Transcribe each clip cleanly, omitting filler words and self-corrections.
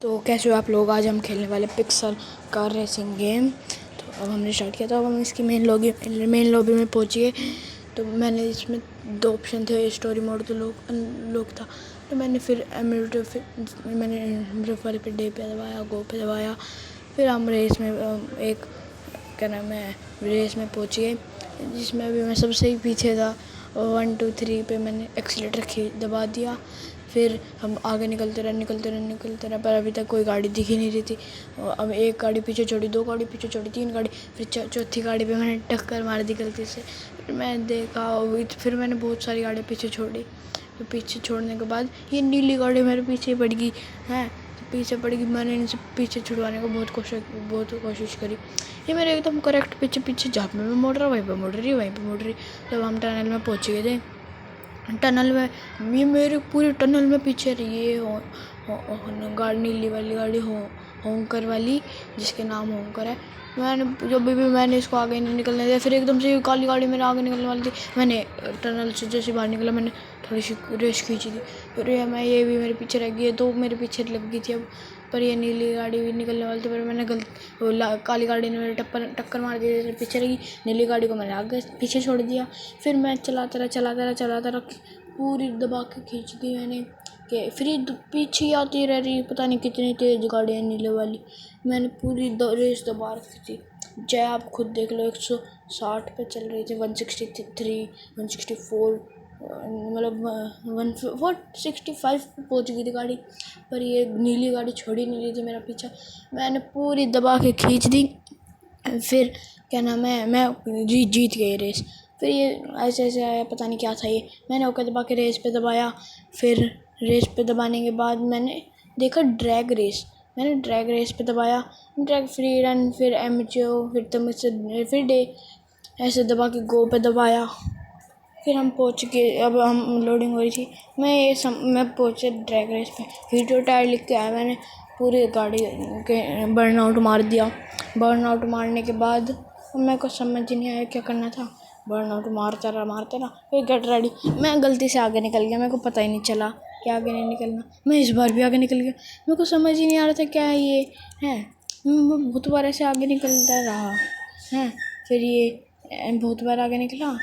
तो कैसे हो आप लोग। आज हम खेलने वाले पिक्सल कार रेसिंग गेम। तो अब हमने स्टार्ट किया। तो अब हम इसकी मेन लॉबी में पहुँचे। तो मैंने इसमें दो ऑप्शन थे, स्टोरी मोड तो लोग था। तो मैंने फिर मैंने वाले पे डे पे दबाया, गो पे दबाया। फिर हम रेस में एक क्या नाम है रेस में पहुँच गए, जिसमें अभी मैं सबसे ही पीछे था। 1 2 3 पे मैंने एक्सीलेटर दबा दिया। फिर हम आगे निकलते रहे, पर अभी तक कोई गाड़ी दिख ही नहीं रही थी। अब एक गाड़ी पीछे छोड़ी, 2 गाड़ी पीछे छोड़ी, 3 गाड़ी, फिर चौथी गाड़ी पे मैंने टक्कर मार दी गलती से। फिर मैं देखा, फिर मैंने बहुत सारी गाड़ियाँ पीछे छोड़ी। तो पीछे छोड़ने के बाद ये नीली गाड़ी मेरे पीछे पड़ गई है। पीछे पड़ गई, मैंने इनसे पीछे छुड़वाने को बहुत कोशिश करी। ये मेरे एकदम करेक्ट पीछे जहाँ पे मैं मोड़ रहा वहीं पे मोड़ रही। जब हम टनल में पहुँच गए थे, टनल में ये मेरे पूरे टनल में पीछे रही है गाड़ी, नीली वाली गाड़ी, होंकर वाली, जिसके नाम होंकर है। मैंने इसको आगे नहीं निकलने दिया। फिर एकदम से काली गाड़ी मेरे आगे निकलने वाली थी। मैंने टनल से जैसे बाहर निकला, मैंने थोड़ी सी रेस खींची थी। फिर ये भी मेरे पीछे रह गई है, 2 मेरे पीछे लग गई थी अब। पर ये नीली गाड़ी भी निकलने वाली थी, पर मैंने काली गाड़ी ने मेरे टक्कर मार दी, जैसे पीछे रही। नीली गाड़ी को मैंने आगे पीछे छोड़ दिया। फिर मैं चलाता रहा, पूरी दबा के खींच दी मैंने कि फिर पीछे आती रह रही, पता नहीं कितनी तेज गाड़ी है नीले वाली। मैंने पूरी रेस दबा रखी थी, चाहे आप खुद देख लो। 160 पे चल रही थी, 163 164, मतलब 165 पे पहुँच गई थी गाड़ी। पर ये नीली गाड़ी छोड़ी नहीं रही थी मेरा पीछा। मैंने पूरी दबा के खींच दी। फिर क्या नाम है, मैं जीत गई रेस। फिर ये ऐसे आया, पता नहीं क्या था ये। मैंने ओके दबा के रेस पे दबाया। फिर रेस पे दबाने के बाद मैंने देखा ड्रैग रेस। मैंने ड्रैग रेस पे दबाया, ड्रैग फ्री रन, फिर एमचो, फिर तो मुझसे फिर डे, ऐसे दबा के गो पे दबाया। फिर हम पहुँच गए। अब हम लोडिंग हो रही थी। मैं पहुँचे ड्रैग रेस पे। हीटर टायर लिख के आया। मैंने पूरी गाड़ी के बर्नआउट मार दिया। बर्नआउट मारने के बाद मेरे को समझ नहीं आया क्या करना था। बर्नआउट मारता रहा। फिर गेट रेडी, मैं गलती से आगे निकल गया। मेरे को पता ही नहीं चला कि आगे नहीं निकलना। मैं इस बार भी आगे निकल गया। मेरे को समझ ही नहीं आ रहा था क्या है ये है। मैं बहुत बार ऐसे आगे निकलता रहा है। फिर ये बहुत बार आगे निकला।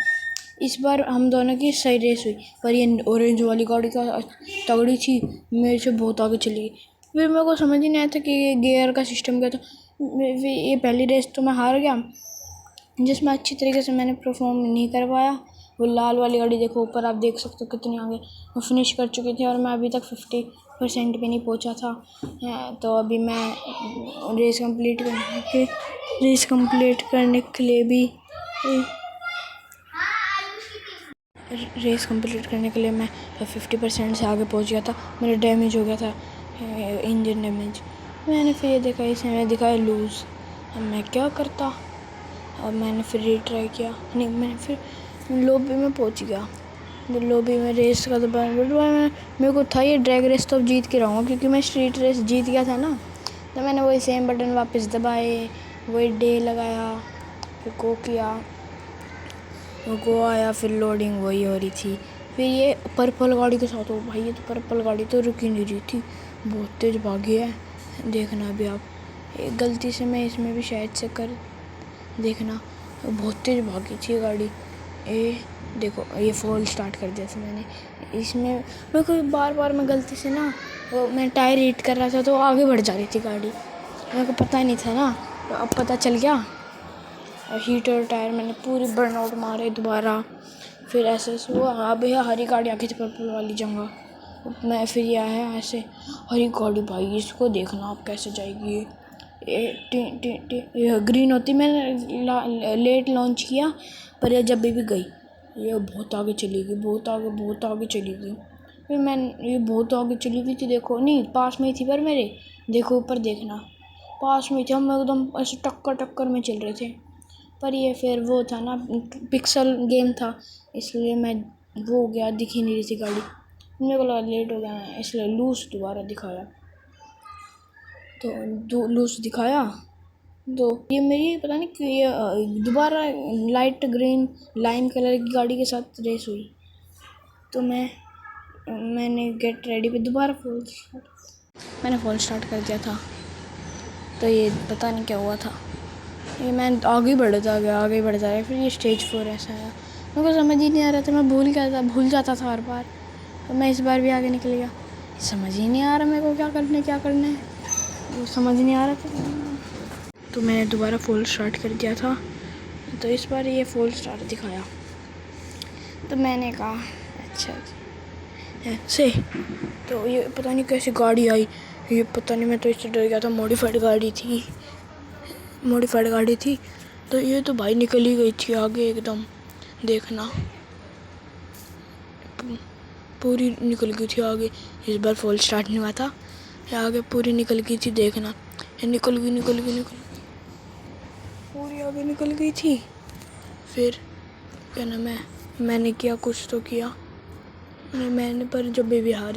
इस बार हम दोनों की सही रेस हुई, पर ये ऑरेंज वाली गाड़ी का तगड़ी थी, मेरे से बहुत आगे चली गई। फिर मेरे को समझ ही नहीं आया था कि ये गियर का सिस्टम क्या था। ये पहली रेस तो मैं हार गया, जिसमें अच्छी तरीके से मैंने परफॉर्म नहीं कर पाया। वो लाल वाली गाड़ी देखो ऊपर, आप देख सकते हो कितनी आगे वो फिनिश कर चुकी थी, और मैं अभी तक 50% भी नहीं पहुंचा था। तो अभी मैं रेस कंप्लीट करने के लिए भी मैं 50% से आगे पहुंच गया था। मेरा डैमेज हो गया था, इंजन डैमेज। मैंने फिर ये देखा, इसमें दिखाया लूज़। अब मैं क्या करता। अब मैंने फिर रीट्राई किया, नहीं, मैंने फिर लॉबी में पहुंच गया। लॉबी में रेस का मेरे को था ये ड्रैग रेस तो अब जीत के रहूँगा, क्योंकि मैं स्ट्रीट रेस जीत गया था ना। तो मैंने वही सेम बटन वापस दबाए, वही डे लगाया, फिर गो किया, गो आया, फिर लोडिंग वही हो रही थी। फिर ये पर्पल गाड़ी के साथ हो भाई, ये तो पर्पल गाड़ी तो रुक ही नहीं रही थी, बहुत तेज़ भागी है। देखना अभी आप, गलती से मैं इसमें भी शायद से कर देखना, बहुत तेज़ भागी थी गाड़ी। ये देखो, ये फॉल स्टार्ट कर दिया था मैंने इसमें। मेरे को बार मैं गलती से ना, मैं टायर हीट कर रहा था तो आगे बढ़ जा रही थी गाड़ी, मेरे को पता नहीं था ना। तो अब पता चल गया। हीटर टायर मैंने पूरी बर्नआउट मारे दोबारा। फिर ऐसे हुआ। अब ये हरी गाड़ी आ गई थी पर्पल वाली जगह। मैं फिर ये आया ऐसे, हरी गाड़ी भाई, इसको देखना आप कैसे जाएगी ये ग्रीन होती। मैंने लेट लॉन्च किया, पर ये जब भी गई, ये बहुत आगे चली गई, बहुत आगे चली गई। फिर मैं ये बहुत आगे चली गई थी, देखो, नहीं पास में ही थी, पर मेरे देखो ऊपर देखना, पास में थी। हम एकदम ऐसे टक्कर में चल रहे थे। पर ये फिर वो था ना, पिक्सल गेम था, इसलिए मैं वो हो गया, दिख ही नहीं रही थी गाड़ी। मेरे को लगा लेट हो गया, इसलिए लूज दोबारा दिखाया। तो लूज दिखाया, तो ये मेरी पता नहीं कि ये दोबारा लाइट ग्रीन लाइम कलर की गाड़ी के साथ रेस हुई। तो मैंने गेट रेडी पे दोबारा फुल मैंने फ़ोन स्टार्ट कर दिया था तो ये पता नहीं क्या हुआ था, ये मैं आगे बढ़ता गया फिर ये स्टेज 4 ऐसा आया। मेरे को समझ ही नहीं आ रहा था, मैं भूल जाता था हर बार। तो मैं इस बार भी आगे निकल गया, समझ ही नहीं आ रहा मेरे को क्या करना है, वो समझ नहीं आ रहा था। तो मैंने दोबारा फुल स्टार्ट कर दिया था, तो इस बार ये फुल स्टार्ट दिखाया। तो मैंने कहा अच्छा ऐसे, तो ये पता नहीं कैसी गाड़ी आई, ये पता नहीं, मैं तो इससे डर गया था। मॉडिफाइड गाड़ी थी। तो ये तो भाई निकल ही गई थी आगे एकदम, देखना पूरी निकल गई थी आगे। इस बार फुल स्टार्ट नहीं हुआ था, ये आगे पूरी निकल गई थी, देखना ये निकल गई पूरी आगे निकल गई थी। फिर क्या नाम है, मैंने किया कुछ तो किया मैंने, पर जब बेबी हार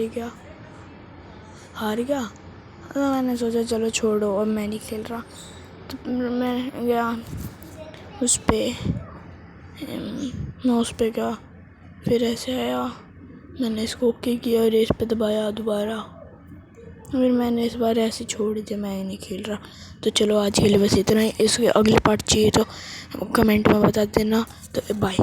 गया तो मैंने सोचा चलो छोड़ो, अब मैं नहीं खेल रहा। तो मैं गया उस पे गया, फिर ऐसे आया, मैंने इसको ओके किया, रेस पे दबाया दोबारा, फिर मैंने इस बार ऐसे छोड़ दिया, मैं नहीं खेल रहा। तो चलो आज के लिए बस इतना ही। इसके अगले पार्ट चाहिए तो कमेंट में बता देना। तो बाय।